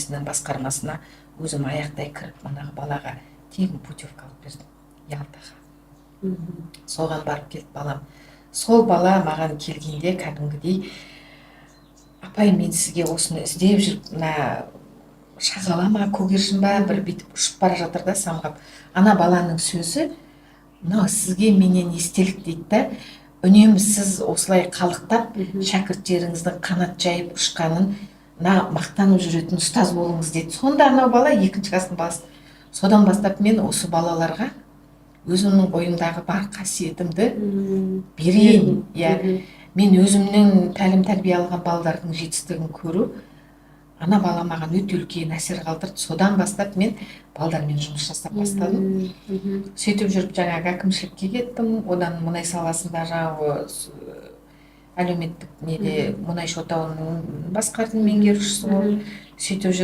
мекемесінің басқармасына өзім аяқтай кіріп манағы балаға тегін путевка алып бердім Ялтаға. Соған барып келді балам. Сол бала маған келгенде кәдімгідей апай, мен сізге осыны іздеп жүріп, мына шағала ма көгершін ба бір бүйтіп ұшып бара жатыр да самғап. Ана баланың сөзі мынау сізге менен естелік дейді да, үнемі сіз осылай қалықтап шәкірттеріңіздің қанат жайып ұшқанын мақтанып жүретін ұстаз болыңыз деді. Сонда анау бала екінші класстың баласы. Содан бастап мен осы балаларға өзімнің бойымдағы бар қасиетімді берейін. Мен өзімнің тәлім тәрбие алған балалардың жетістігін көру ана бала маған өте үлкен әсер қалдырды. Содан бастап мен балалармен жұмыс жасап бастадым. Сөйтіп жүріп жаңағы әкімшілікке кеттім. Одан мұнай саласында жаңағы әлеуметтік неде мұнай шотауының басқардың меңгерушісі болып сөйтіп жүріп